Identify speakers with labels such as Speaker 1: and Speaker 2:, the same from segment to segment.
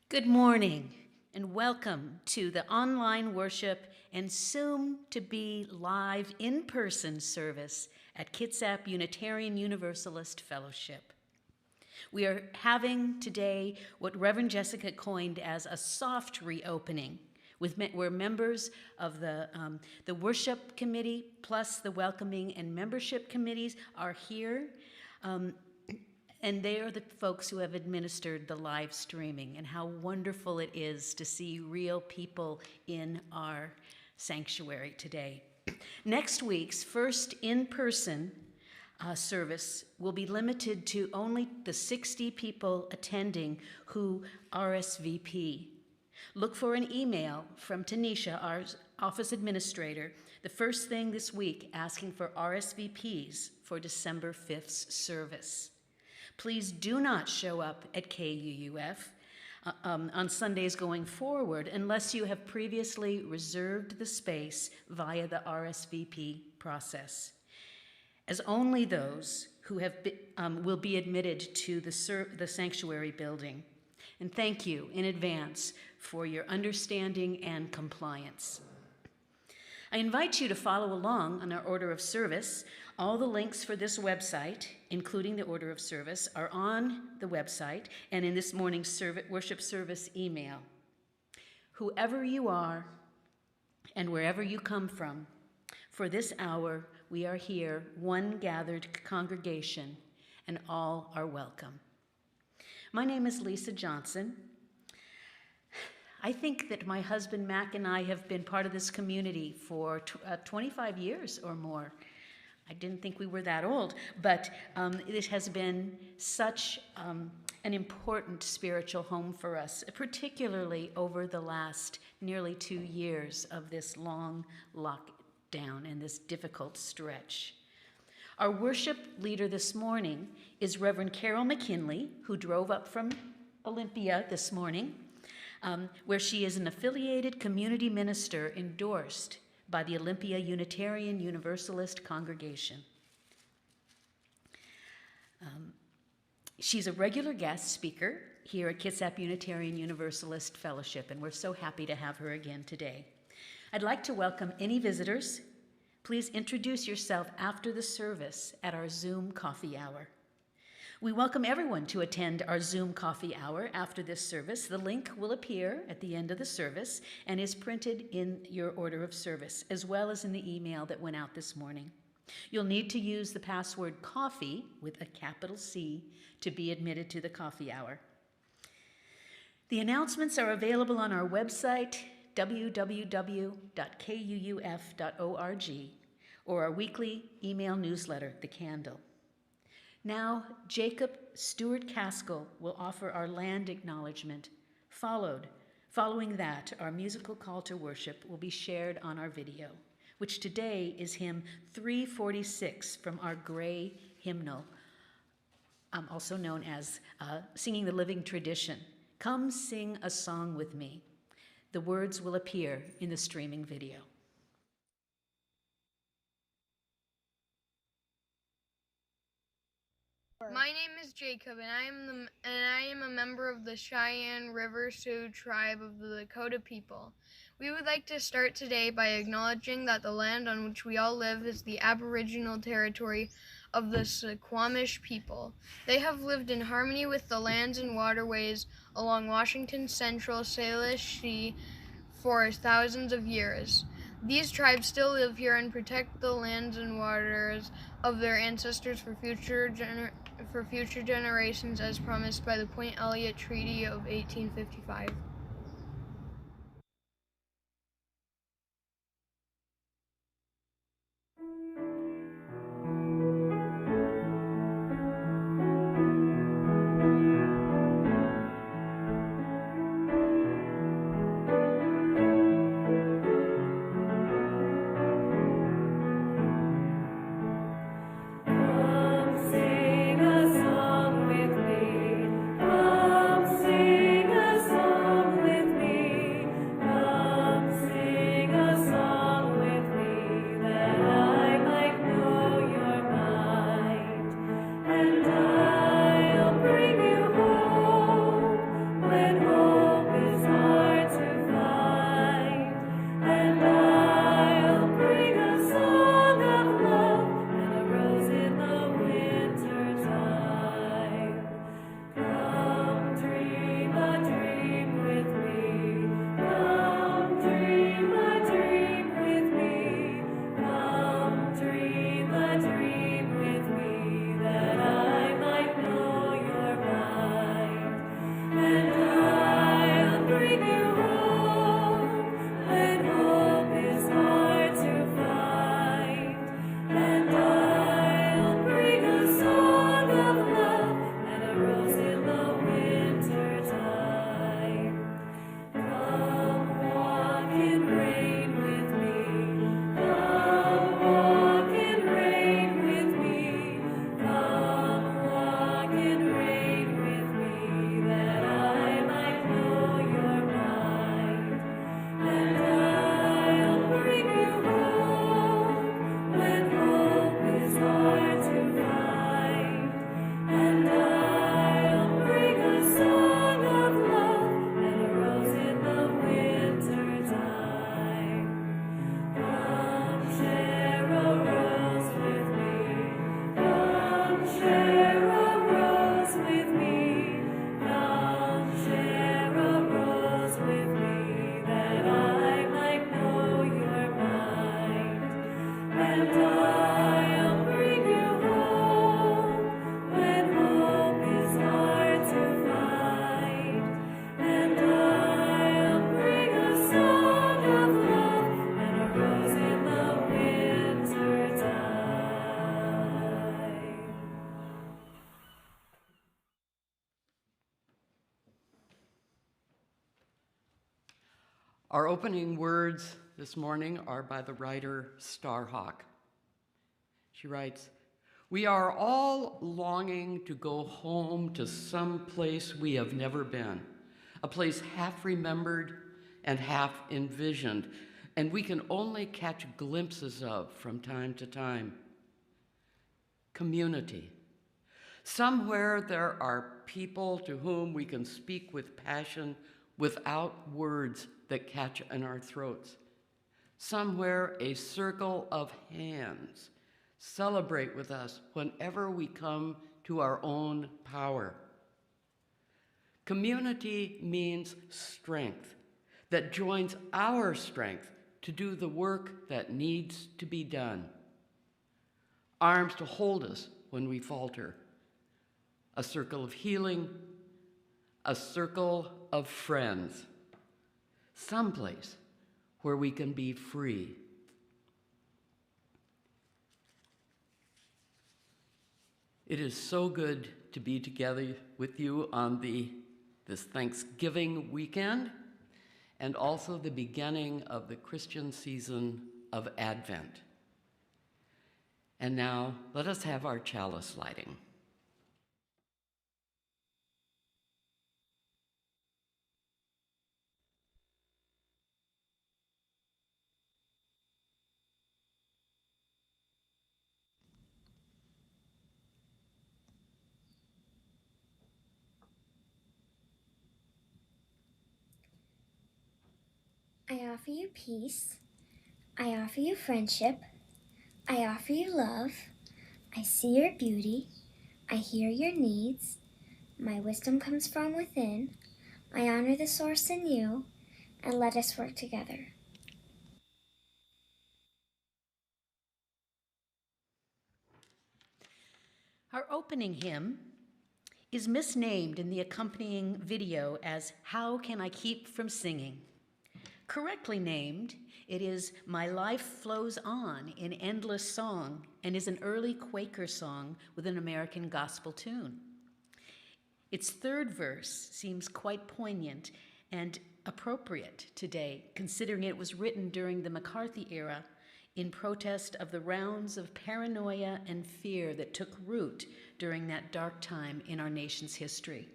Speaker 1: Good morning and welcome to the online worship and soon to be live in-person service at Kitsap Unitarian Universalist Fellowship. We are having today what Reverend Jessica coined as a soft reopening, where members of the worship committee plus the welcoming and membership committees are here. And they are the folks who have administered the live streaming, and how wonderful it is to see real people in our sanctuary today. Next week's first in-person service will be limited to only the 60 people attending who RSVP. Look for an email from Tanisha, our office administrator, the first thing this week asking for RSVPs for December 5th's service. Please do not show up at KUUF on Sundays going forward unless you have previously reserved the space via the RSVP process, as only those who have will be admitted to the sanctuary building. And thank you in advance for your understanding and compliance. I invite you to follow along on our order of service. All the links for this website, including the order of service, are on the website and in this morning's worship service email. Whoever you are and wherever you come from, for this hour we are here, one gathered congregation, and all are welcome. My name is Lisa Johnson. I think that my husband Mac and I have been part of this community for 25 years or more. I didn't think we were that old, but it has been such an important spiritual home for us, particularly over the last nearly 2 years of this long lockdown and this difficult stretch. Our worship leader this morning is Reverend Carol McKinley, who drove up from Olympia this morning, where she is an affiliated community minister endorsed by the Olympia Unitarian Universalist congregation. She's a regular guest speaker here at Kitsap Unitarian Universalist Fellowship, and we're so happy to have her again today. I'd like to welcome any visitors. Please introduce yourself after the service at our Zoom coffee hour. We welcome everyone to attend our Zoom coffee hour after this service. The link will appear at the end of the service and is printed in your order of service, as well as in the email that went out this morning. You'll need to use the password COFFEE with a capital C to be admitted to the coffee hour. The announcements are available on our website, www.kuuf.org, or our weekly email newsletter, The Candle. Now, Jacob Stewart Caskell will offer our land acknowledgement. Following that, our musical call to worship will be shared on our video, which today is hymn 346 from our gray hymnal, also known as Singing the Living Tradition. Come sing a song with me. The words will appear in the streaming video.
Speaker 2: My name is Jacob, and I am a member of the Cheyenne River Sioux tribe of the Lakota people. We would like to start today by acknowledging that the land on which we all live is the Aboriginal territory of the Suquamish people. They have lived in harmony with the lands and waterways along Washington's central Salish Sea for thousands of years. These tribes still live here and protect the lands and waters of their ancestors for future generations, as promised by the Point Elliott Treaty of 1855.
Speaker 3: Our opening words this morning are by the writer Starhawk. She writes, "We are all longing to go home to some place we have never been, a place half remembered and half envisioned, and we can only catch glimpses of from time to time. Community. Somewhere there are people to whom we can speak with passion without words that catch in our throats. Somewhere a circle of hands celebrate with us whenever we come to our own power. Community means strength that joins our strength to do the work that needs to be done. Arms to hold us when we falter. A circle of healing, a circle of friends. Someplace where we can be free. It is so good to be together with you on this Thanksgiving weekend, and also the beginning of the Christian season of Advent. And now, let us have our chalice lighting.
Speaker 4: I offer you peace. I offer you friendship. I offer you love. I see your beauty. I hear your needs. My wisdom comes from within. I honor the source in you, and let us work together.
Speaker 1: Our opening hymn is misnamed in the accompanying video as "How Can I Keep From Singing?" Correctly named, it is "My Life Flows On in Endless Song" and is an early Quaker song with an American gospel tune. Its third verse seems quite poignant and appropriate today, considering it was written during the McCarthy era in protest of the rounds of paranoia and fear that took root during that dark time in our nation's history.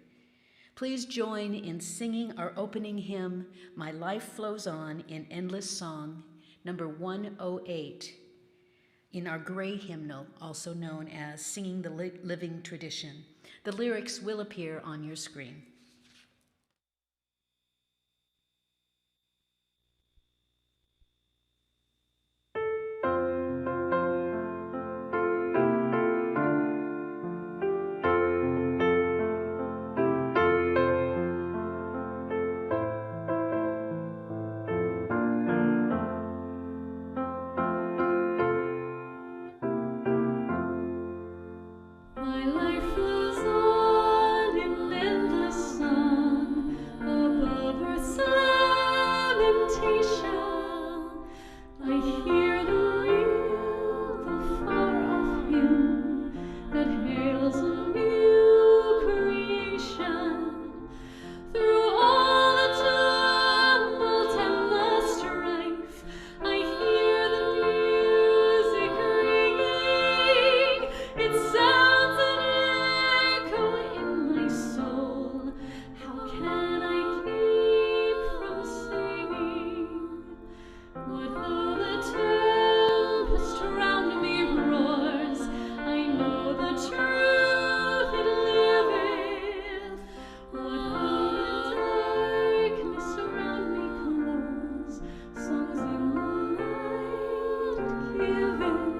Speaker 1: Please join in singing our opening hymn, "My Life Flows On in Endless Song," number 108, in our gray hymnal, also known as Singing the Living Tradition. The lyrics will appear on your screen.
Speaker 5: My life flows on in endless song above earth's lamentation. I hear the reel, the far-off hymn that hails a new creation. Through all the tumult and the strife, I hear the music ringing. It sounds an echo in my soul. How can I keep from singing? What though the tempest round me roars? I know the truth it liveth. What though the darkness around me close? Songs in the night giveth.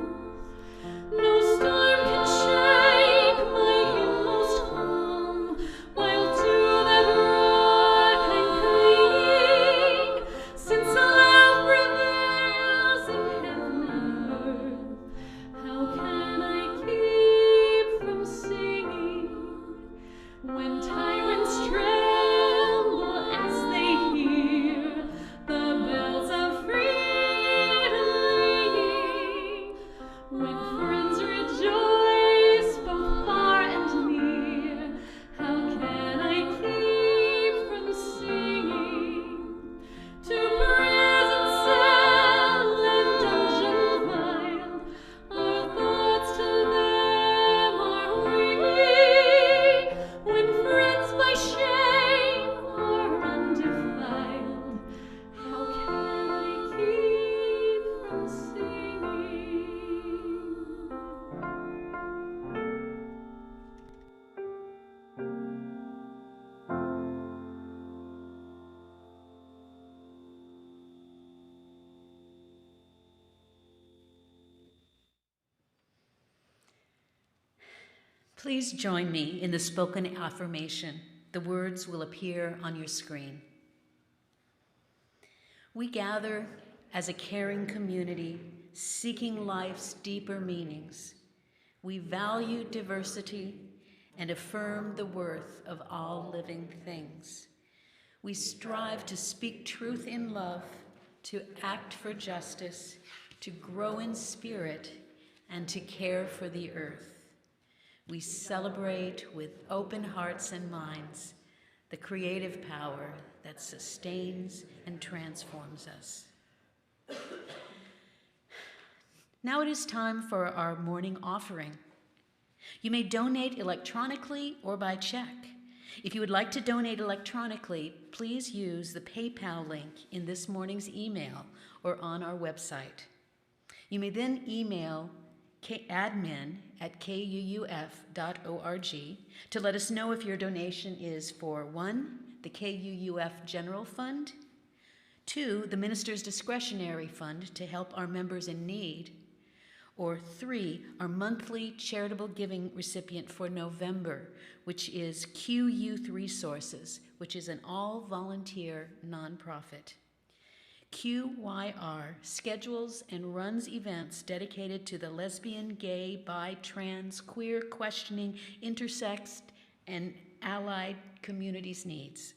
Speaker 5: No storm can shake my inmost hum, while to that rock I'm clinging. Since love prevails in heaven and earth, how can I keep from singing? When tyrants tremble as they hear the bells of freedom ringing, when friends rejoice both far and near, how can I keep from singing? To
Speaker 1: Please join me in the spoken affirmation. The words will appear on your screen. We gather as a caring community, seeking life's deeper meanings. We value diversity and affirm the worth of all living things. We strive to speak truth in love, to act for justice, to grow in spirit, and to care for the earth. We celebrate with open hearts and minds the creative power that sustains and transforms us. Now it is time for our morning offering. You may donate electronically or by check. If you would like to donate electronically, please use the PayPal link in this morning's email or on our website. You may then email admin@kuuf.org to let us know if your donation is for 1, the KUUF General Fund, 2, the Minister's Discretionary Fund to help our members in need, or 3, our monthly charitable giving recipient for November, which is Q Youth Resources, which is an all-volunteer nonprofit. QYR schedules and runs events dedicated to the lesbian, gay, bi, trans, queer, questioning, intersex, and allied communities' needs.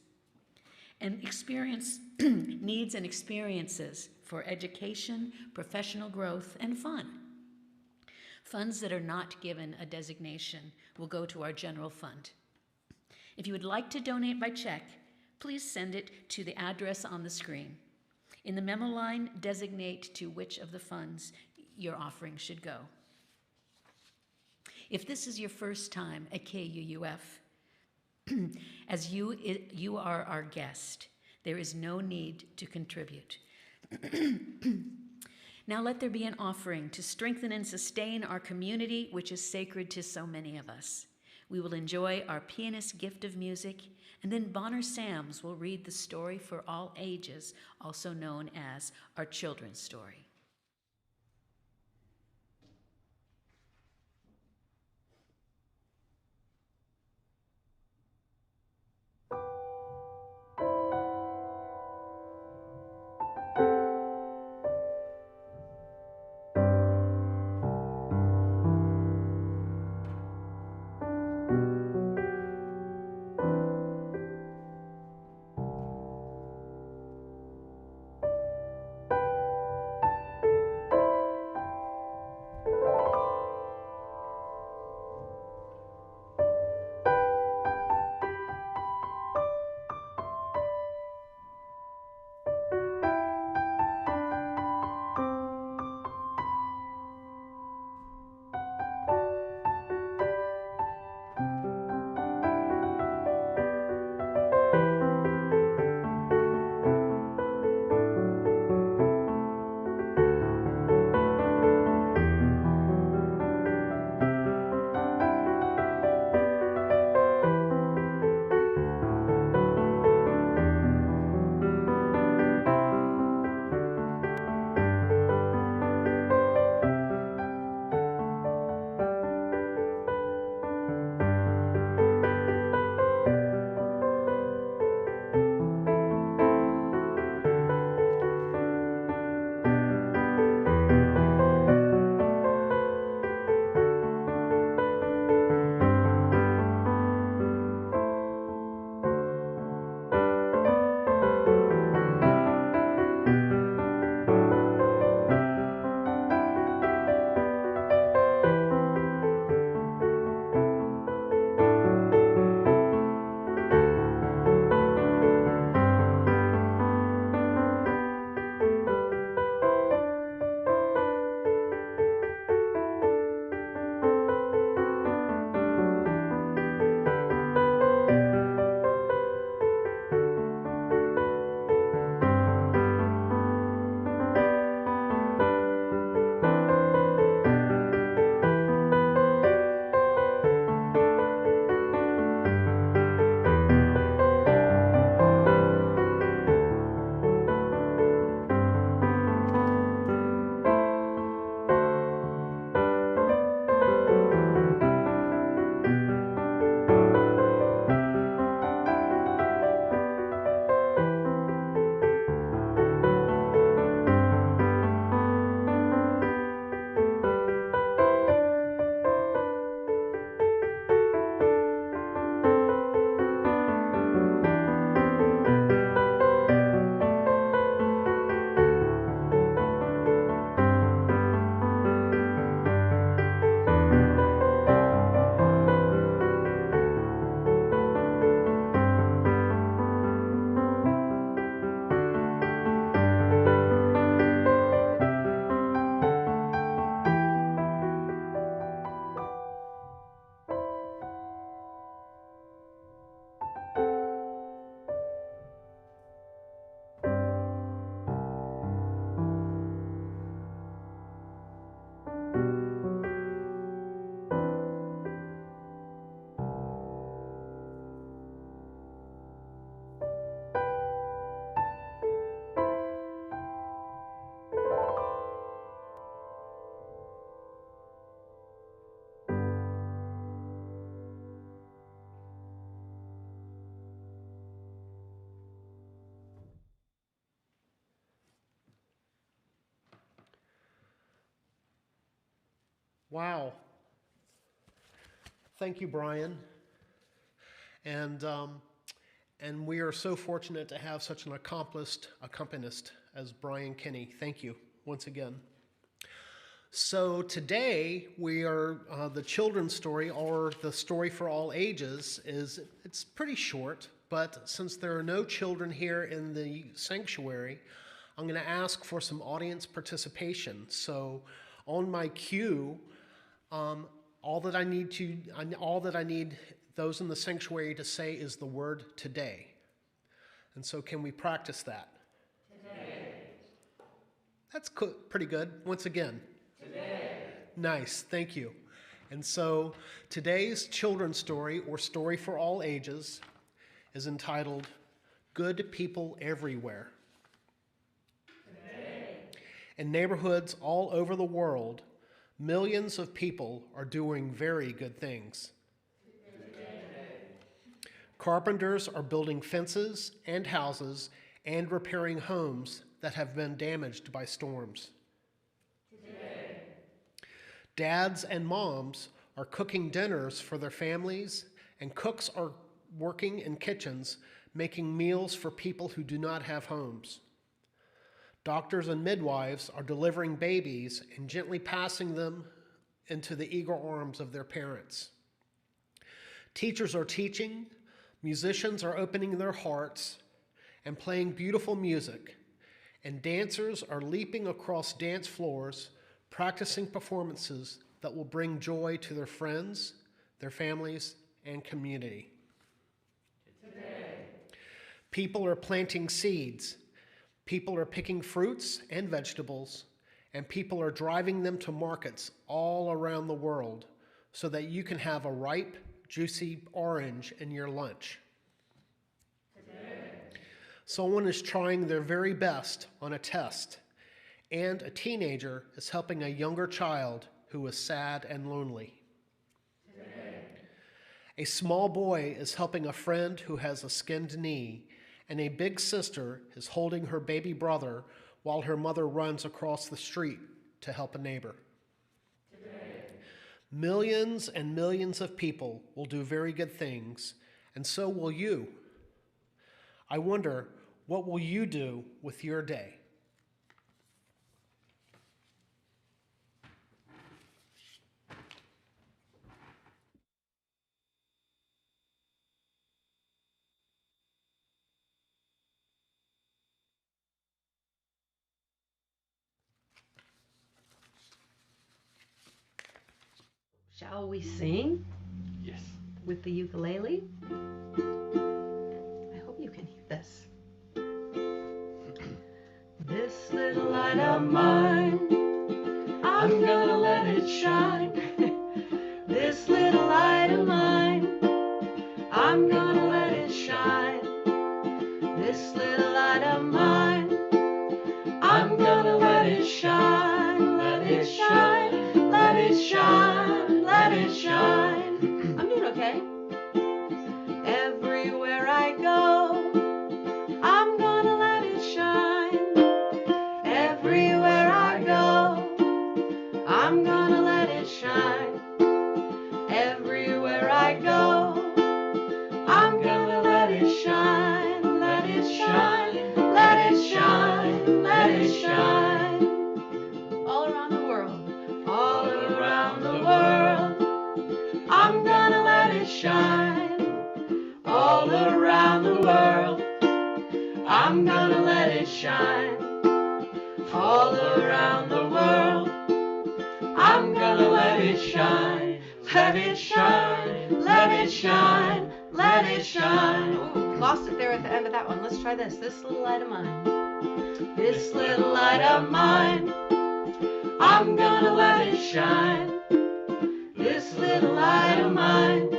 Speaker 1: And needs and experiences for education, professional growth, and fun. Funds that are not given a designation will go to our general fund. If you would like to donate by check, please send it to the address on the screen. In the memo line, designate to which of the funds your offering should go. If this is your first time at KUUF, as you are our guest, there is no need to contribute. Now let there be an offering to strengthen and sustain our community, which is sacred to so many of us. We will enjoy our pianist's gift of music, and then Bonner Sams will read the story for all ages, also known as our children's story.
Speaker 6: Wow. Thank you, Brian. And we are so fortunate to have such an accomplished accompanist as Brian Kinney. Thank you once again. So today we are, the children's story, or the story for all ages, it's pretty short, but since there are no children here in the sanctuary, I'm going to ask for some audience participation. So on my cue, all that I need those in the sanctuary to say is the word today. And so can we practice that? Today. That's pretty good. Once again. Today. Nice, thank you. And so today's children's story, or story for all ages, is entitled Good People Everywhere. Today. In neighborhoods all over the world, millions of people are doing very good things. Carpenters are building fences and houses and repairing homes that have been damaged by storms. Today. Dads and moms are cooking dinners for their families, and cooks are working in kitchens, making meals for people who do not have homes. Doctors and midwives are delivering babies and gently passing them into the eager arms of their parents. Teachers are teaching, musicians are opening their hearts and playing beautiful music, and dancers are leaping across dance floors, practicing performances that will bring joy to their friends, their families, and community. Today. People are planting seeds. People are picking fruits and vegetables, and people are driving them to markets all around the world so that you can have a ripe, juicy orange in your lunch. Today. Someone is trying their very best on a test, and a teenager is helping a younger child who is sad and lonely. Today. A small boy is helping a friend who has a skinned knee, and a big sister is holding her baby brother while her mother runs across the street to help a neighbor. Today. Millions and millions of people will do very good things, and so will you. I wonder, what will you do with your day?
Speaker 7: Shall we sing?
Speaker 3: Yes.
Speaker 7: With the ukulele? I hope you can hear this. This little light of mine, I'm gonna let it shine. This little light of mine, I'm gonna let it shine. This little light of mine, I'm gonna let it shine. Let it shine, let it shine, let it shine. I'm doing okay. Everywhere I go, I'm gonna let it shine. Everywhere I go, I'm gonna let it shine. Everywhere I go, I'm gonna let it shine. Let it shine, let it shine, let it shine. All around the world, all around the world, I'm gonna let it shine. All around the world, I'm gonna let it shine. All around the world, I'm gonna let it shine. Let it shine, let it shine, let it shine. Ooh, lost it there at the end of that one. Let's try this. This little light of mine. This little light of mine, I'm gonna let it shine. This little light of mine,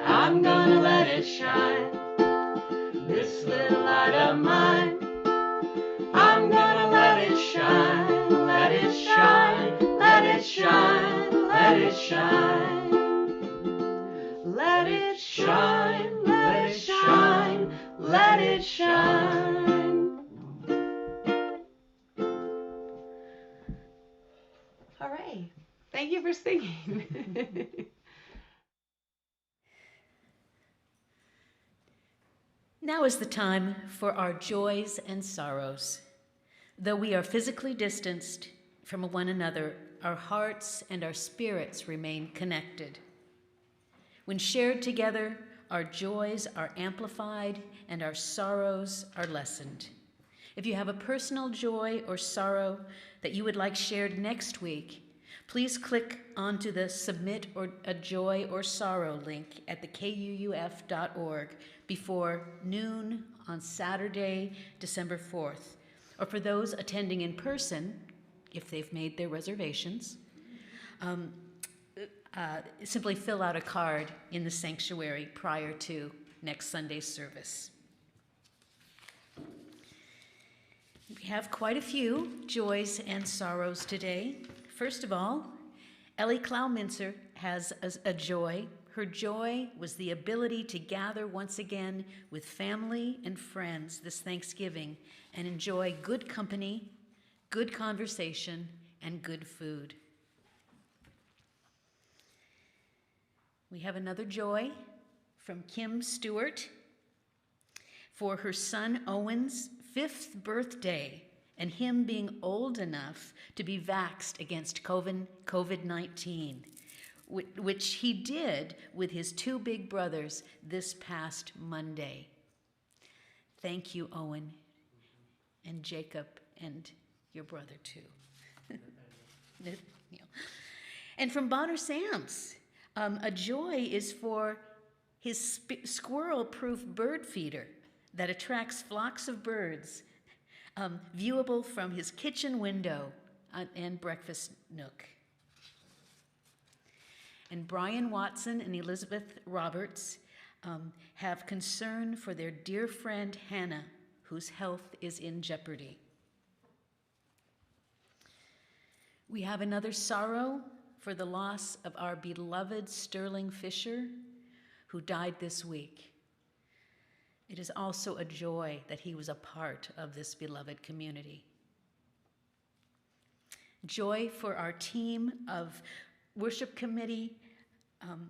Speaker 7: I'm gonna let it shine. This little light of mine, I'm gonna let it shine. Let it shine, let it shine, let it shine. Let it shine, let it shine, let it shine. Hooray. Thank you for singing.
Speaker 1: Now is the time for our joys and sorrows. Though we are physically distanced from one another, our hearts and our spirits remain connected. When shared together, our joys are amplified and our sorrows are lessened. If you have a personal joy or sorrow that you would like shared next week, please click onto the Submit or a Joy or Sorrow link at the kuuf.org before noon on Saturday, December 4th. Or for those attending in person, if they've made their reservations, simply fill out a card in the sanctuary prior to next Sunday's service. We have quite a few joys and sorrows today. First of all, Ellie Klauminzer has a joy. Her joy was the ability to gather once again with family and friends this Thanksgiving and enjoy good company, good conversation, and good food. We have another joy from Kim Stewart for her son Owen's 5th birthday and him being old enough to be vaxxed against COVID-19, which he did with his 2 big brothers this past Monday. Thank you, Owen and Jacob and your brother too. And from Bonner Sam's, a joy is for his squirrel-proof bird feeder that attracts flocks of birds, viewable from his kitchen window and breakfast nook. And Brian Watson and Elizabeth Roberts have concern for their dear friend Hannah, whose health is in jeopardy. We have another sorrow for the loss of our beloved Sterling Fisher, who died this week. It is also a joy that he was a part of this beloved community. Joy for our team of worship committee,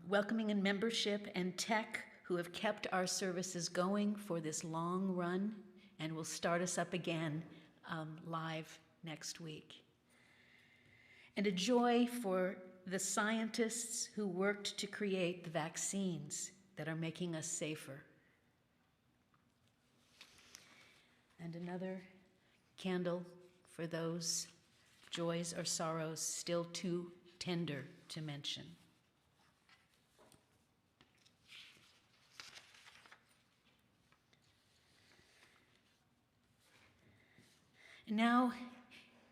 Speaker 1: welcoming and membership, and tech who have kept our services going for this long run and will start us up again live next week. And a joy for the scientists who worked to create the vaccines that are making us safer. And another candle for those joys or sorrows still too tender to mention. And now,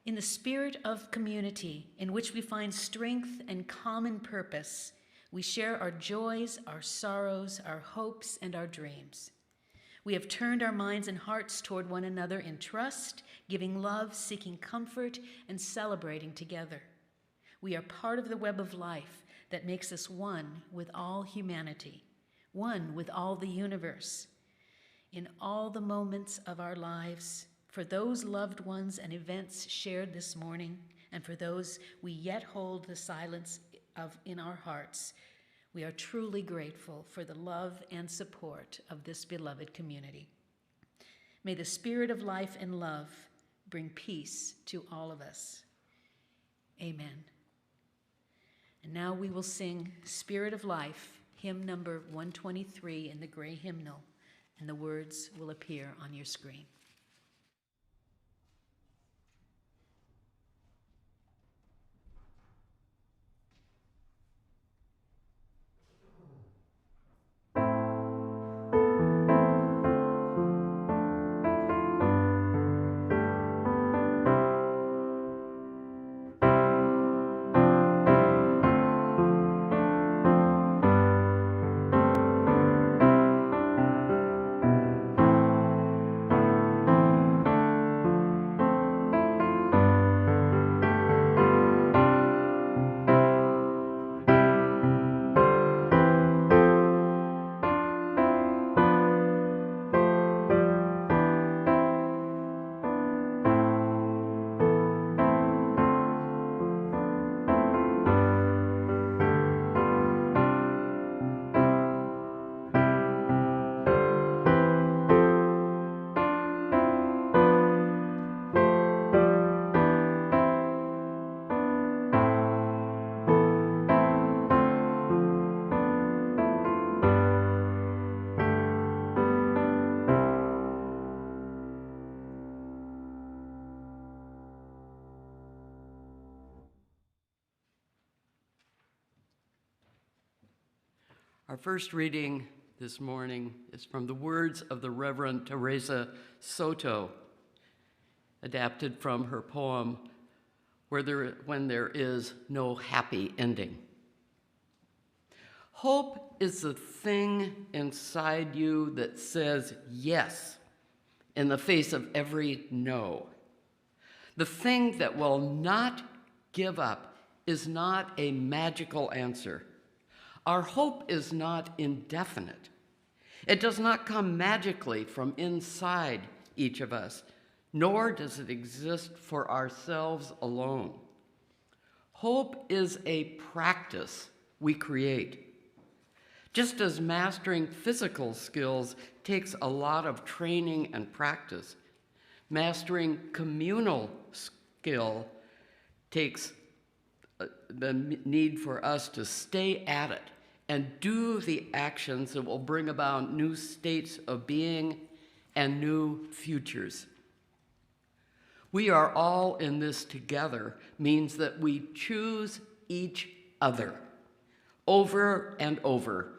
Speaker 1: in the spirit of community in which we find strength and common purpose, we share our joys, our sorrows, our hopes, and our dreams. We have turned our minds and hearts toward one another in trust, giving love, seeking comfort, and celebrating together. We are part of the web of life that makes us one with all humanity, one with all the universe. In all the moments of our lives, for those loved ones and events shared this morning, and for those we yet hold the silence of in our hearts, we are truly grateful for the love and support of this beloved community. May the spirit of life and love bring peace to all of us. Amen. And now we will sing Spirit of Life, hymn number 123 in the gray hymnal, and the words will appear on your screen.
Speaker 3: Our first reading this morning is from the words of the Reverend Teresa Soto, adapted from her poem, When There Is No Happy Ending. Hope is the thing inside you that says yes in the face of every no. The thing that will not give up is not a magical answer. Our hope is not indefinite. It does not come magically from inside each of us, nor does it exist for ourselves alone. Hope is a practice we create. Just as mastering physical skills takes a lot of training and practice, mastering communal skill takes the need for us to stay at it and do the actions that will bring about new states of being and new futures. We are all in this together means that we choose each other over and over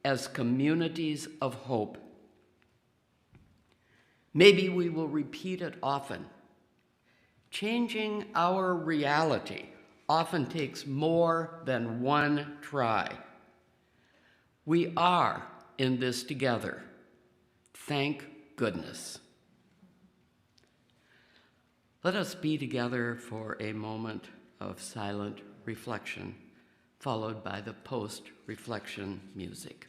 Speaker 3: as communities of hope. Maybe we will repeat it often. Changing our reality often takes more than one try. We are in this together. Thank goodness. Let us be together for a moment of silent reflection, followed by the post-reflection music.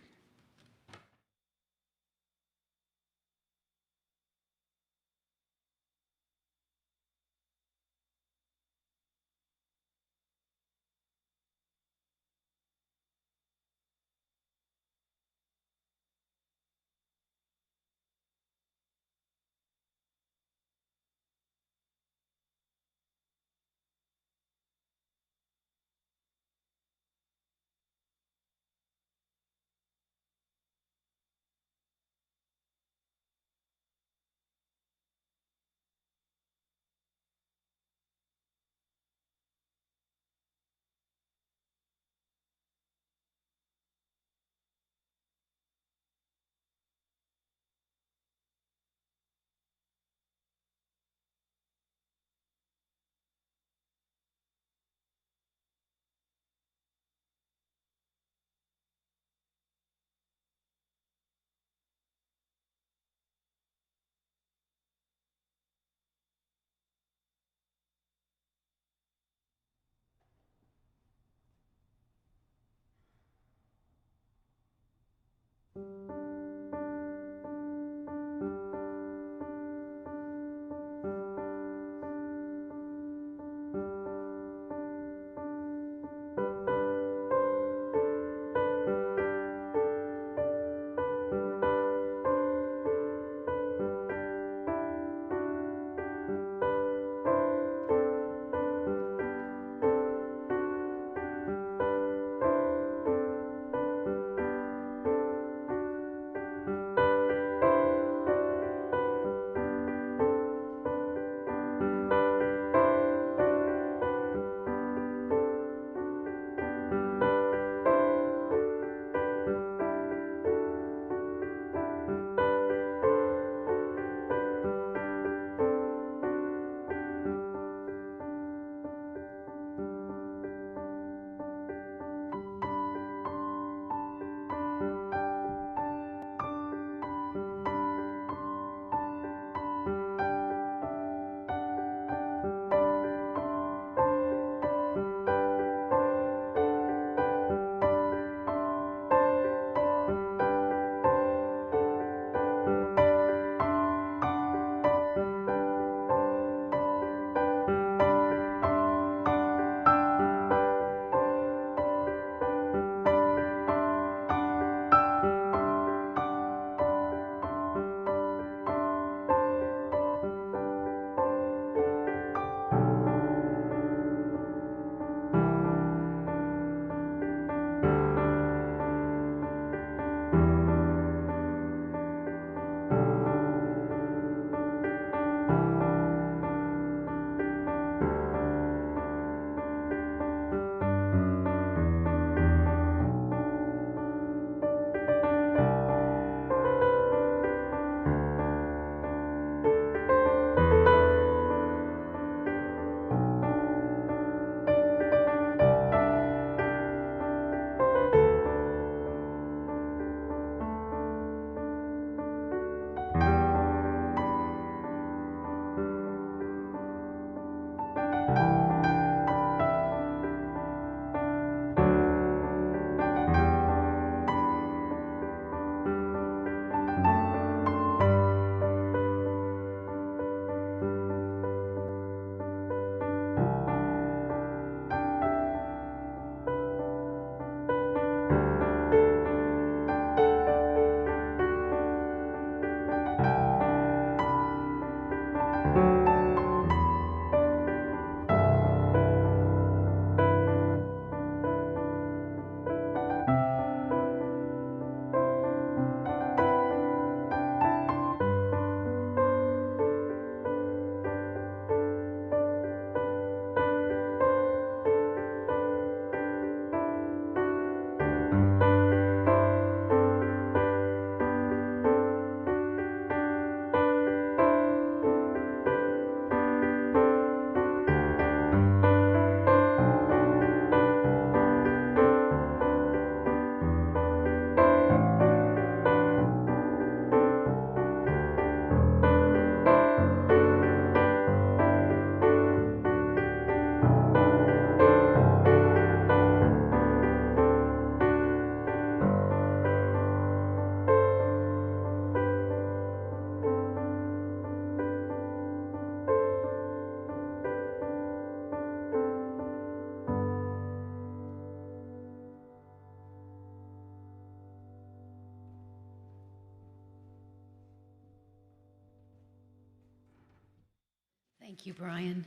Speaker 1: Thank you, Brian.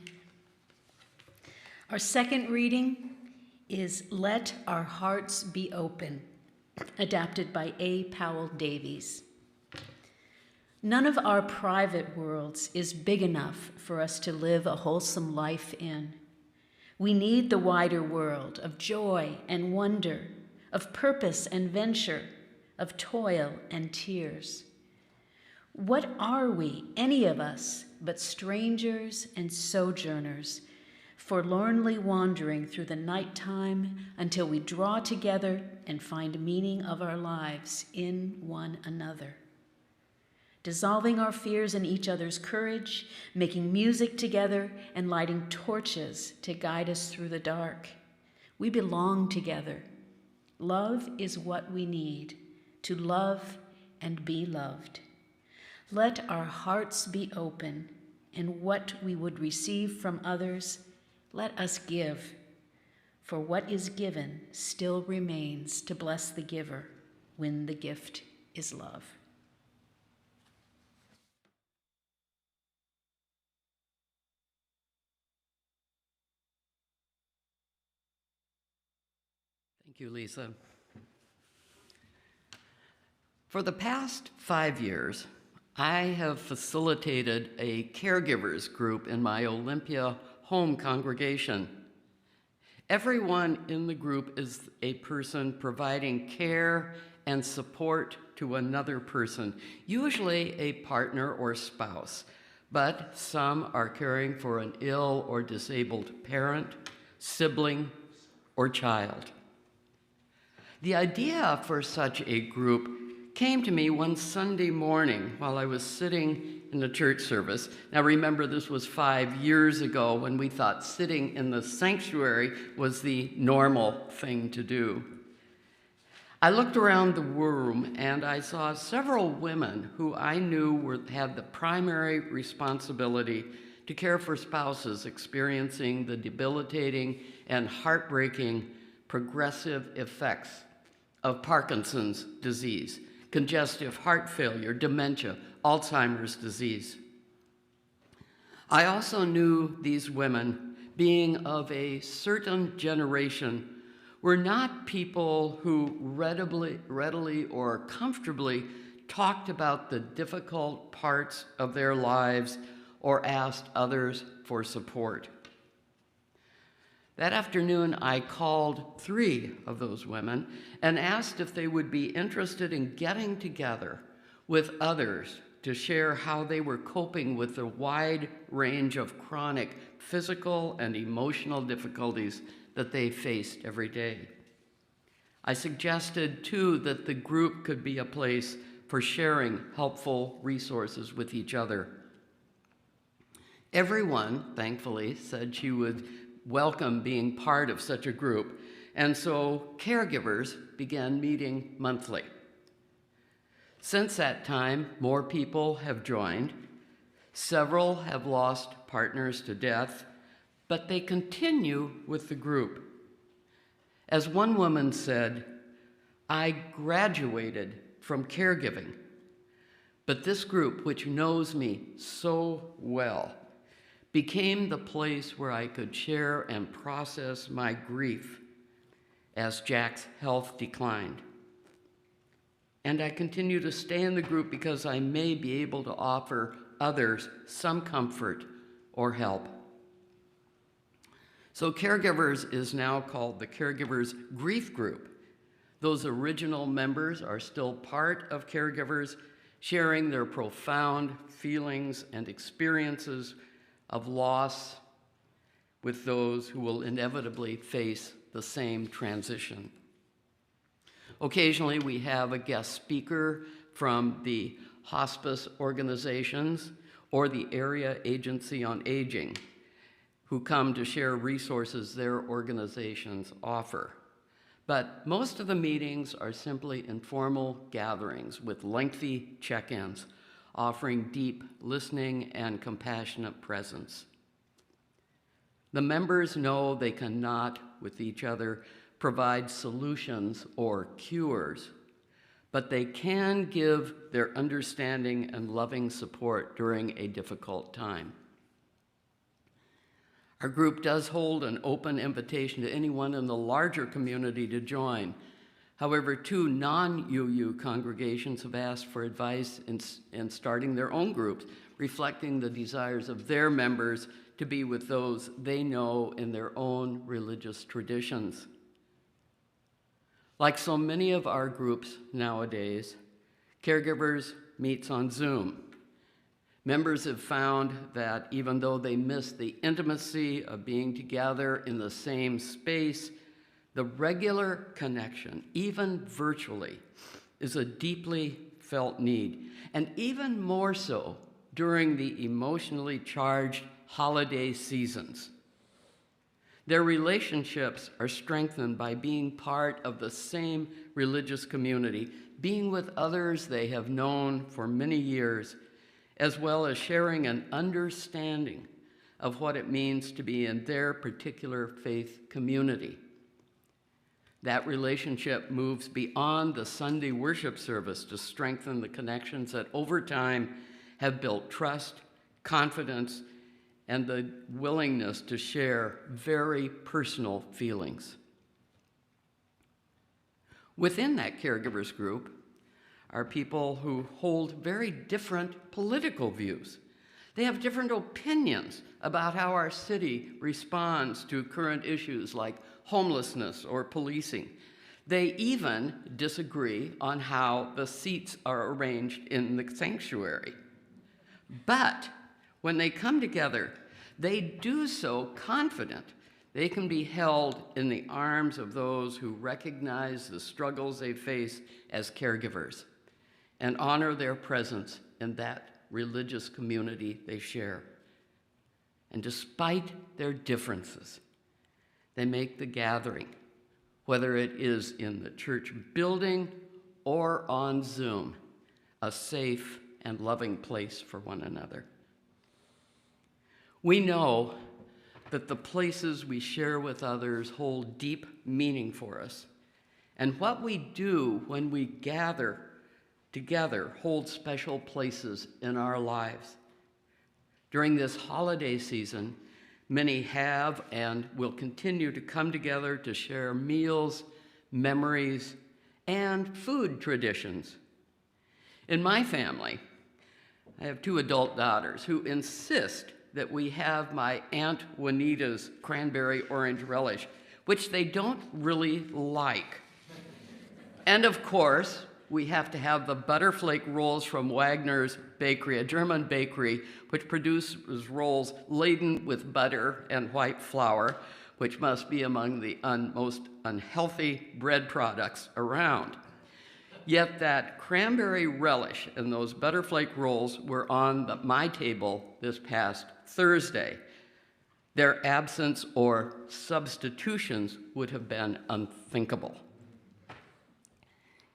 Speaker 1: Our second reading is Let Our Hearts Be Open, adapted by A. Powell Davies. None of our private worlds is big enough for us to live a wholesome life in. We need the wider world of joy and wonder, of purpose and venture, of toil and tears. What are we, any of us, but strangers and sojourners, forlornly wandering through the nighttime until we draw together and find meaning of our lives in one another? Dissolving our fears in each other's courage, making music together, and lighting torches to guide us through the dark. We belong together. Love is what we need, to love and be loved. Let our hearts be open, and what we would receive from others, let us give. For what is given still remains to bless the giver when the gift is love.
Speaker 3: Thank you, Lisa. For the past 5 years, I have facilitated a caregivers group in my Olympia home congregation. Everyone in the group is a person providing care and support to another person, usually a partner or spouse, but some are caring for an ill or disabled parent, sibling, or child. The idea for such a group came to me one Sunday morning while I was sitting in a church service. Now remember, this was 5 years ago when we thought sitting in the sanctuary was the normal thing to do. I looked around the room and I saw several women who I knew had the primary responsibility to care for spouses experiencing the debilitating and heartbreaking progressive effects of Parkinson's disease, congestive heart failure, dementia, Alzheimer's disease. I also knew these women, being of a certain generation, were not people who readily or comfortably talked about the difficult parts of their lives or asked others for support. That afternoon, I called 3 of those women and asked if they would be interested in getting together with others to share how they were coping with the wide range of chronic physical and emotional difficulties that they faced every day. I suggested, too, that the group could be a place for sharing helpful resources with each other. Everyone, thankfully, said she would welcome being part of such a group, and so caregivers began meeting monthly. Since that time, more people have joined. Several have lost partners to death, but they continue with the group. As one woman said, "I graduated from caregiving, but this group, which knows me so well, became the place where I could share and process my grief as Jack's health declined. And I continue to stay in the group because I may be able to offer others some comfort or help." So Caregivers is now called the Caregivers Grief Group. Those original members are still part of Caregivers, sharing their profound feelings and experiences of loss with those who will inevitably face the same transition. Occasionally, we have a guest speaker from the hospice organizations or the Area Agency on Aging who come to share resources their organizations offer. But most of the meetings are simply informal gatherings with lengthy check-ins, offering deep listening and compassionate presence. The members know they cannot, with each other, provide solutions or cures, but they can give their understanding and loving support during a difficult time. Our group does hold an open invitation to anyone in the larger community to join. However, 2 non-UU congregations have asked for advice in starting their own groups, reflecting the desires of their members to be with those they know in their own religious traditions. Like so many of our groups nowadays, Caregivers meets on Zoom. Members have found that even though they miss the intimacy of being together in the same space, the regular connection, even virtually, is a deeply felt need, and even more so during the emotionally charged holiday seasons. Their relationships are strengthened by being part of the same religious community, being with others they have known for many years, as well as sharing an understanding of what it means to be in their particular faith community. That relationship moves beyond the Sunday worship service to strengthen the connections that over time have built trust, confidence, and the willingness to share very personal feelings. Within that caregivers group are people who hold very different political views. They have different opinions about how our city responds to current issues like homelessness or policing. They even disagree on how the seats are arranged in the sanctuary. But when they come together, they do so confident they can be held in the arms of those who recognize the struggles they face as caregivers and honor their presence in that religious community they share. And despite their differences, they make the gathering, whether it is in the church building or on Zoom, a safe and loving place for one another. We know that the places we share with others hold deep meaning for us, and what we do when we gather together holds special places in our lives. During this holiday season, many have and will continue to come together to share meals, memories, and food traditions. In my family, I have 2 adult daughters who insist that we have my Aunt Juanita's cranberry orange relish, which they don't really like. And of course, we have to have the butterflake rolls from Wagner's Bakery, a German bakery, which produces rolls laden with butter and white flour, which must be among the most unhealthy bread products around. Yet that cranberry relish and those butterflake rolls were on my table this past Thursday. Their absence or substitutions would have been unthinkable.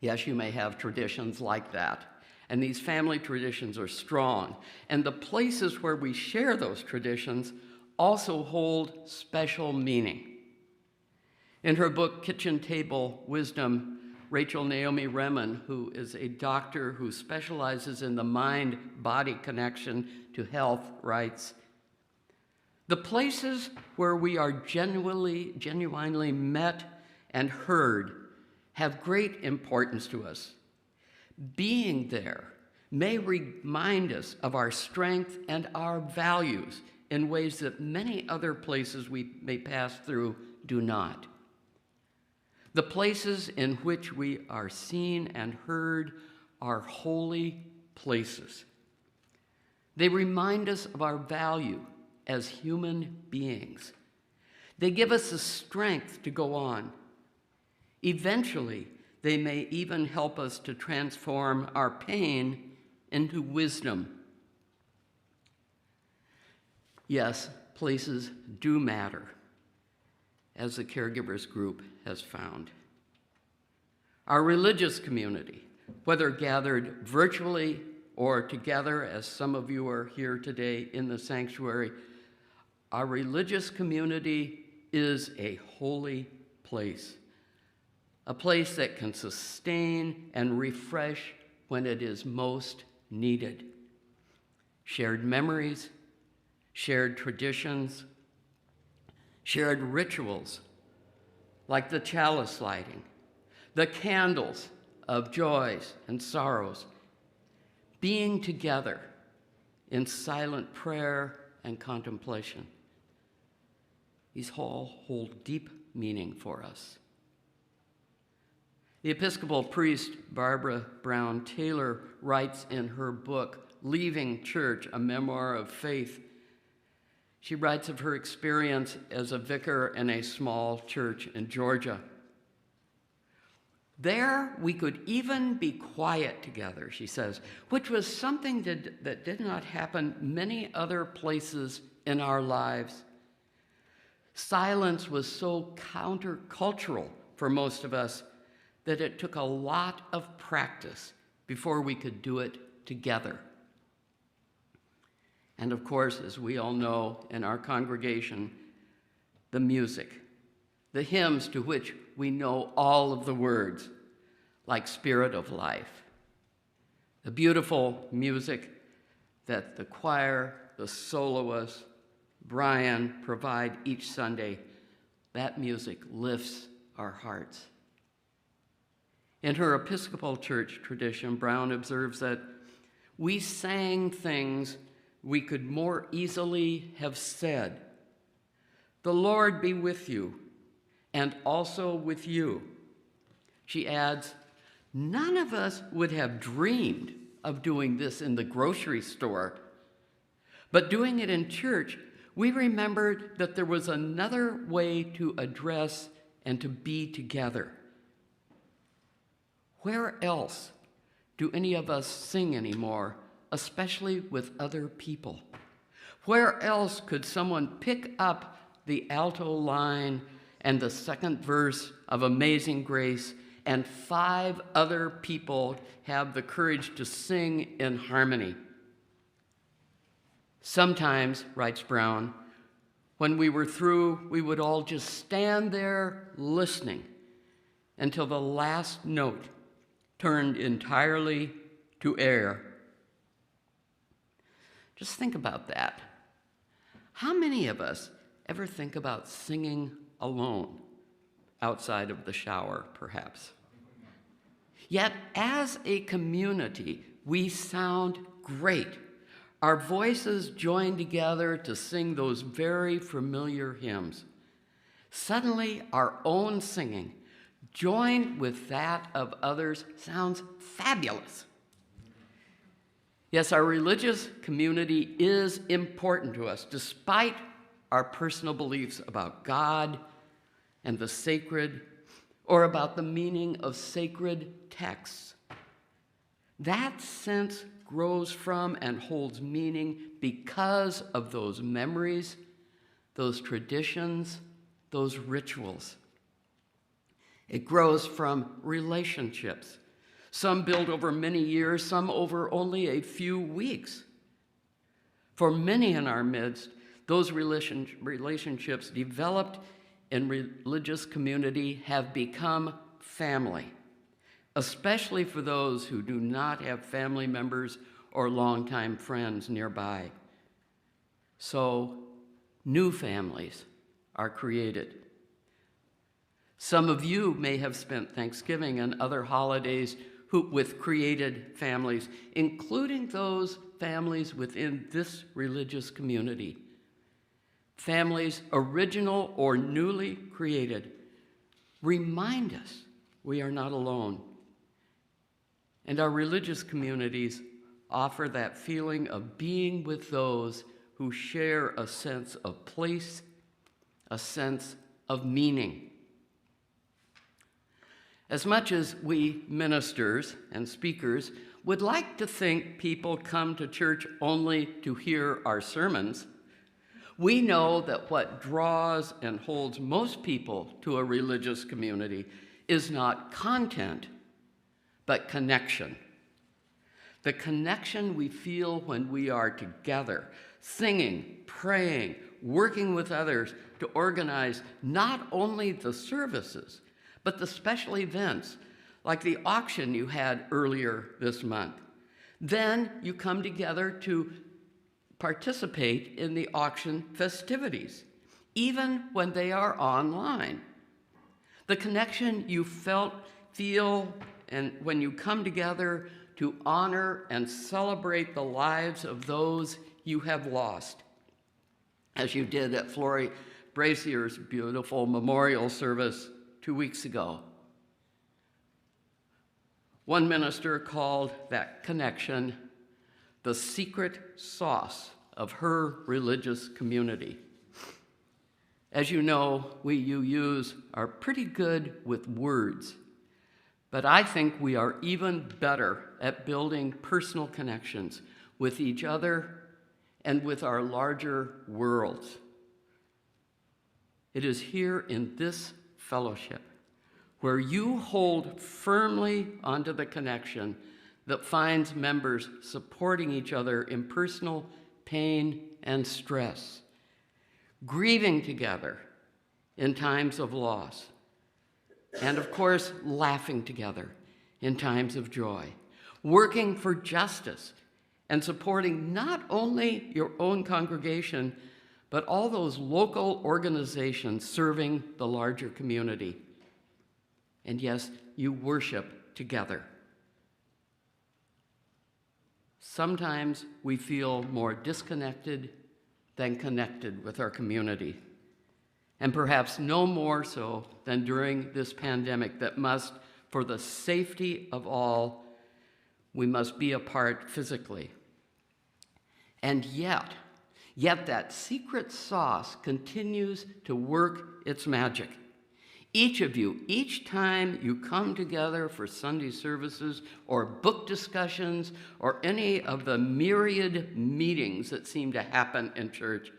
Speaker 3: Yes, you may have traditions like that, and these family traditions are strong, and the places where we share those traditions also hold special meaning. In her book, Kitchen Table Wisdom, Rachel Naomi Remen, who is a doctor who specializes in the mind-body connection to health, writes, "The places where we are genuinely met and heard have great importance to us. Being there may remind us of our strength and our values in ways that many other places we may pass through do not. The places in which we are seen and heard are holy places. They remind us of our value as human beings. They give us the strength to go on. Eventually, they may even help us to transform our pain into wisdom." Yes, places do matter, as the caregivers group has found. Our religious community, whether gathered virtually or together, as some of you are here today in the sanctuary, our religious community is a holy place, a place that can sustain and refresh when it is most needed. Shared memories, shared traditions, shared rituals like the chalice lighting, the candles of joys and sorrows, being together in silent prayer and contemplation. These all hold deep meaning for us. The Episcopal priest Barbara Brown Taylor writes in her book, Leaving Church, a Memoir of Faith. She writes of her experience as a vicar in a small church in Georgia. There, we could even be quiet together, she says, which was something that did not happen many other places in our lives. Silence was so countercultural for most of us that it took a lot of practice before we could do it together. And of course, as we all know in our congregation, the music, the hymns to which we know all of the words, like Spirit of Life. The beautiful music that the choir, the soloists, Brian provide each Sunday, that music lifts our hearts. In her Episcopal Church tradition, Brown observes that we sang things we could more easily have said. The Lord be with you, and also with you. She adds, none of us would have dreamed of doing this in the grocery store, but doing it in church, we remembered that there was another way to address and to be together. Where else do any of us sing anymore, especially with other people? Where else could someone pick up the alto line and the second verse of Amazing Grace and 5 other people have the courage to sing in harmony? Sometimes, writes Brown, when we were through, we would all just stand there listening until the last note turned entirely to air. Just think about that. How many of us ever think about singing alone, outside of the shower, perhaps? Yet, as a community, we sound great. Our voices join together to sing those very familiar hymns. Suddenly, our own singing, joined with that of others, sounds fabulous. Yes, our religious community is important to us, despite our personal beliefs about God and the sacred, or about the meaning of sacred texts. That sense grows from and holds meaning because of those memories, those traditions, those rituals. It grows from relationships. Some built over many years, some over only a few weeks. For many in our midst, those relationships developed in religious community have become family, especially for those who do not have family members or longtime friends nearby. So, new families are created. Some of you may have spent Thanksgiving and other holidays with created families, including those families within this religious community. Families, original or newly created, remind us we are not alone. And our religious communities offer that feeling of being with those who share a sense of place, a sense of meaning. As much as we ministers and speakers would like to think people come to church only to hear our sermons, we know that what draws and holds most people to a religious community is not content, but connection. The connection we feel when we are together, singing, praying, working with others to organize not only the services, but the special events, like the auction you had earlier this month. Then you come together to participate in the auction festivities, even when they are online. The connection you feel, and when you come together to honor and celebrate the lives of those you have lost, as you did at Flory Brazier's beautiful memorial service 2 weeks ago. One minister called that connection the secret sauce of her religious community. As you know, we UUs are pretty good with words, but I think we are even better at building personal connections with each other and with our larger worlds. It is here in this fellowship where you hold firmly onto the connection that finds members supporting each other in personal pain and stress, grieving together in times of loss, and of course, laughing together in times of joy, working for justice and supporting not only your own congregation, but all those local organizations serving the larger community. And yes, you worship together. Sometimes we feel more disconnected than connected with our community, and perhaps no more so than during this pandemic that must, for the safety of all, we must be apart physically. And yet that secret sauce continues to work its magic. Each of you, each time you come together for Sunday services or book discussions or any of the myriad meetings that seem to happen in church,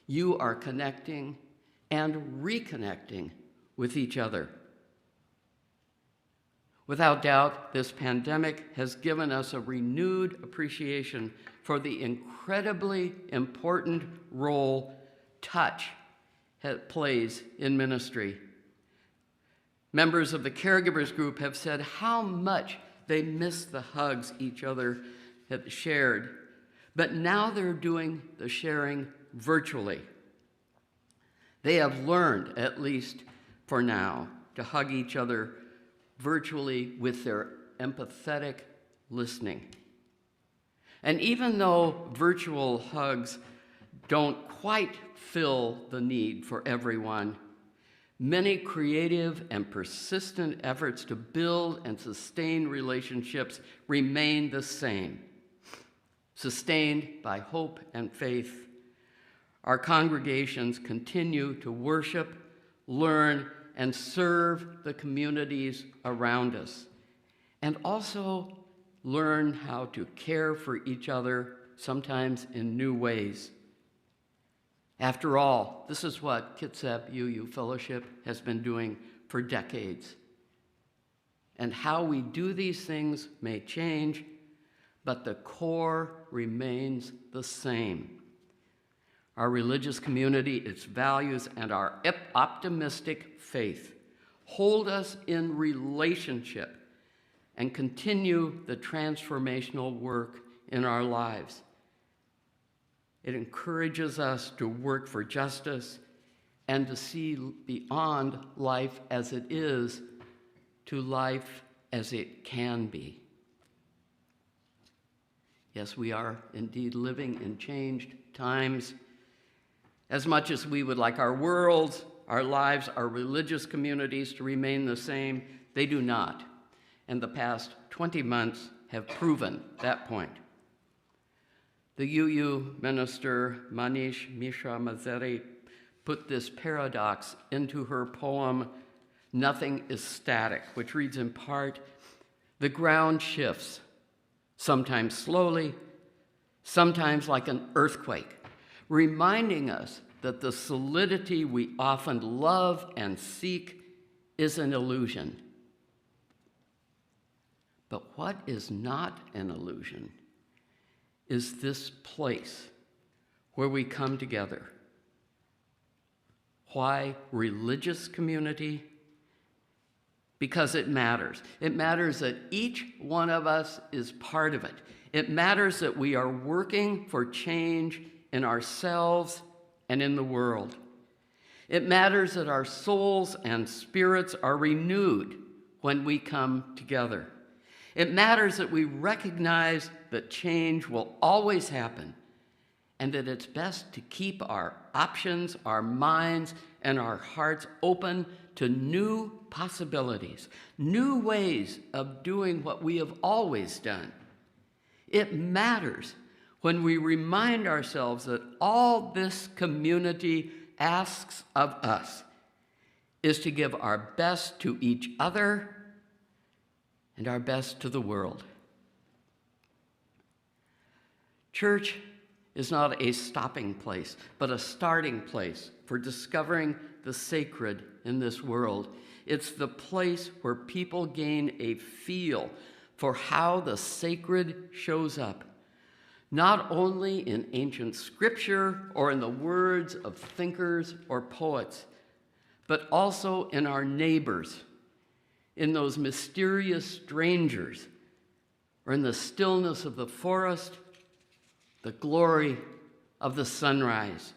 Speaker 3: you are connecting and reconnecting with each other. Without doubt, this pandemic has given us a renewed appreciation for the incredibly important role touch plays in ministry. Members of the caregivers group have said how much they miss the hugs each other had shared, but now they're doing the sharing virtually. They have learned, at least for now, to hug each other virtually with their empathetic listening. And even though virtual hugs don't quite fill the need for everyone, many creative and persistent efforts to build and sustain relationships remain the same. Sustained by hope and faith, our congregations continue to worship, learn, and serve the communities around us, and also learn how to care for each other, sometimes in new ways. After all, this is what Kitsap UU Fellowship has been doing for decades. And how we do these things may change, but the core remains the same. Our religious community, its values, and our optimistic faith hold us in relationship and continue the transformational work in our lives. It encourages us to work for justice and to see beyond life as it is to life as it can be. Yes, we are indeed living in changed times. As much as we would like our worlds, our lives, our religious communities to remain the same, they do not. And the past 20 months have proven that point. The UU minister Manish Mishra Mazeri put this paradox into her poem, Nothing is Static, which reads in part, the ground shifts, sometimes slowly, sometimes like an earthquake, reminding us that the solidity we often love and seek is an illusion. But what is not an illusion is this place where we come together. Why religious community? Because it matters. It matters that each one of us is part of it. It matters that we are working for change in ourselves and in the world. It matters that our souls and spirits are renewed when we come together. It matters that we recognize that change will always happen and that it's best to keep our options, our minds, and our hearts open to new possibilities, new ways of doing what we have always done. It matters when we remind ourselves that all this community asks of us is to give our best to each other and our best to the world. Church is not a stopping place, but a starting place for discovering the sacred in this world. It's the place where people gain a feel for how the sacred shows up, not only in ancient scripture or in the words of thinkers or poets, but also in our neighbors, in those mysterious strangers, or in the stillness of the forest, the glory of the sunrise.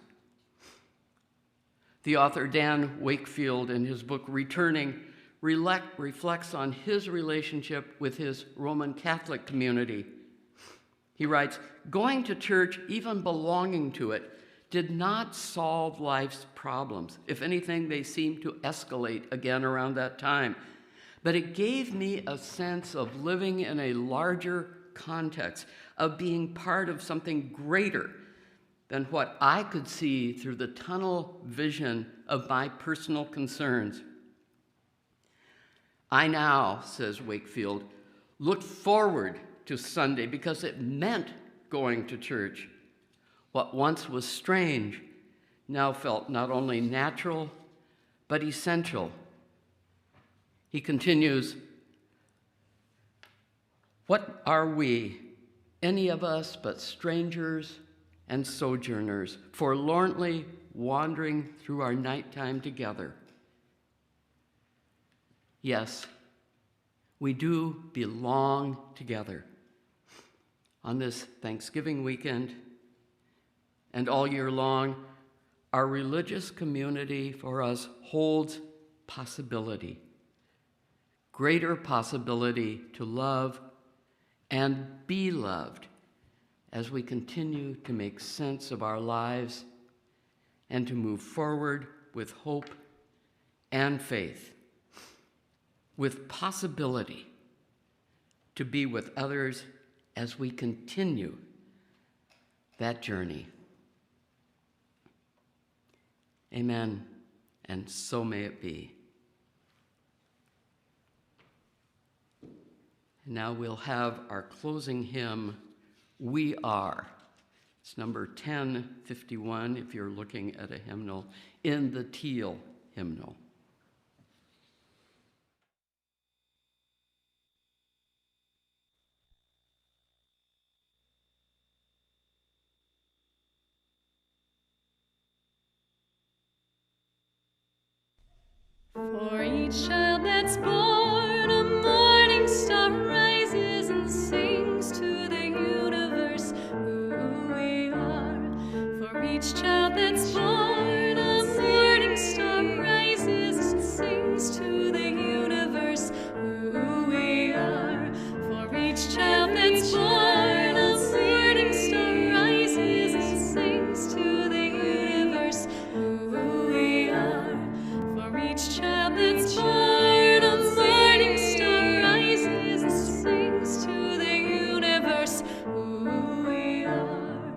Speaker 3: The author Dan Wakefield, in his book Returning, reflects on his relationship with his Roman Catholic community. He writes, "Going to church, even belonging to it, did not solve life's problems. If anything, they seemed to escalate again around that time. But it gave me a sense of living in a larger context, of being part of something greater than what I could see through the tunnel vision of my personal concerns. I now," says Wakefield, "look forward to Sunday because it meant going to church. What once was strange now felt not only natural, but essential." He continues, "What are we, any of us but strangers and sojourners, forlornly wandering through our nighttime together? Yes, we do belong together. On this Thanksgiving weekend and all year long, our religious community for us holds possibility, greater possibility to love and be loved as we continue to make sense of our lives and to move forward with hope and faith, with possibility to be with others as we continue that journey. Amen, and so may it be." Now we'll have our closing hymn, "We Are." It's number 1051 if you're looking at a hymnal, in the teal hymnal.
Speaker 5: For each child that's born, a morning star rises and sings to the universe who we are. For each child that's born, a morning star rises and sings to the universe who we are. For each child that's born, a morning star rises and sings to the universe who we are. For each child that's born, a morning star rises and sings to the universe who we are.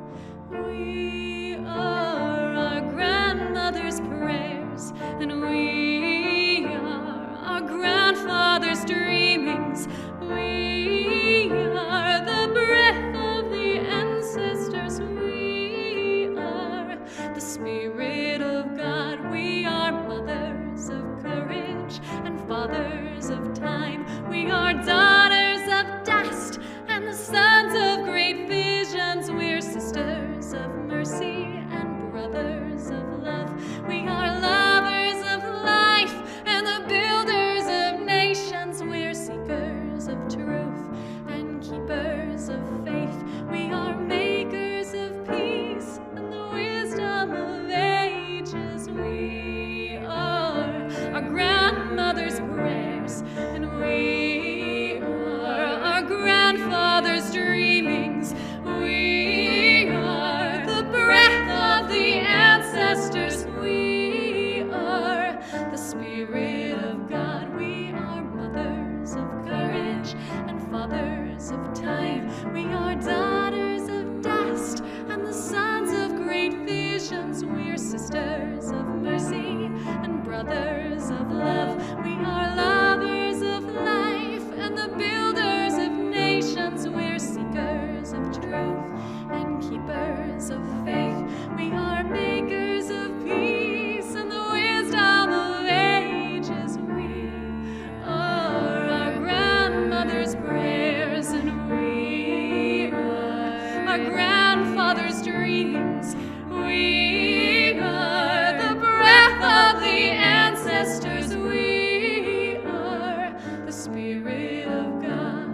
Speaker 5: We are our grandmother's prayers, and we are our grandfather's dreamings. We are the breath of the ancestors. We are the Spirit of God. We are mothers of courage and fathers of time. We are daughters of dust and the sons of great visions. We're sisters of mercy and brothers of love. We are lovers of life and the builders of nations. We're seekers of truth and keepers of faith. We are makers of peace and the wisdom of ages. We Spirit of God.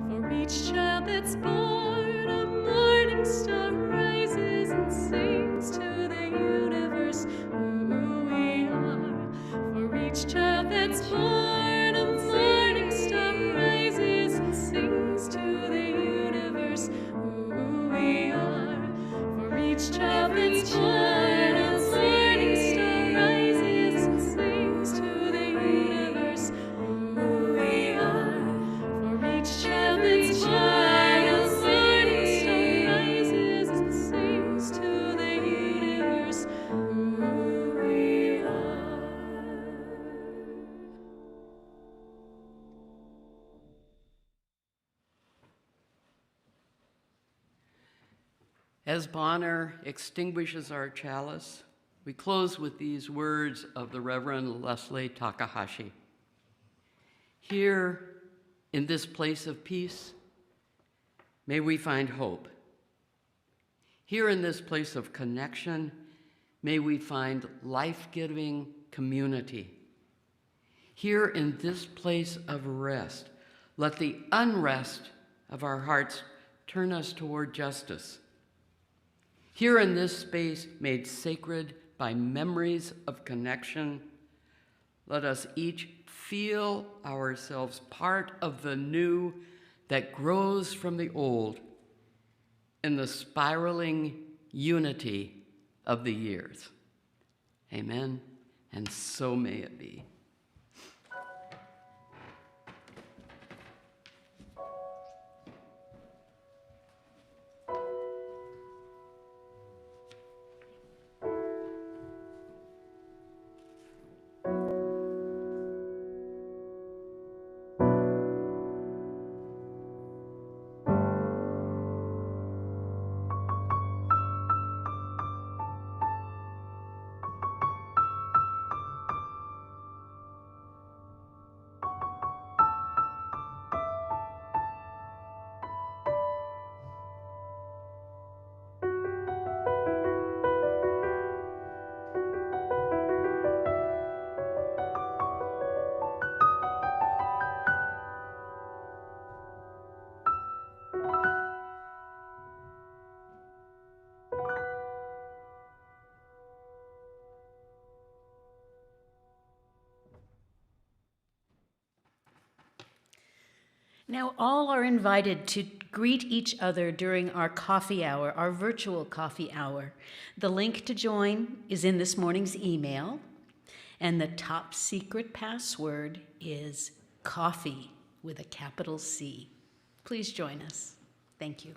Speaker 5: For each child that's born, a morning star rises and sings to the universe who we are. For each child that's born, a morning star rises and sings to the universe who we are. For each child that's born, a morning star rises and sings to the universe who we are. For each child that's born, a morning star rises and sings to the universe who we are.
Speaker 3: As Bonner extinguishes our chalice, we close with these words of the Reverend Leslie Takahashi. Here, in this place of peace, may we find hope. Here in this place of connection, may we find life-giving community. Here in this place of rest, let the unrest of our hearts turn us toward justice. Here in this space made sacred by memories of connection, let us each feel ourselves part of the new that grows from the old in the spiraling unity of the years. Amen, and so may it be.
Speaker 1: Now, all are invited to greet each other during our coffee hour, our virtual coffee hour. The link to join is in this morning's email, and the top secret password is coffee with a capital C. Please join us. Thank you.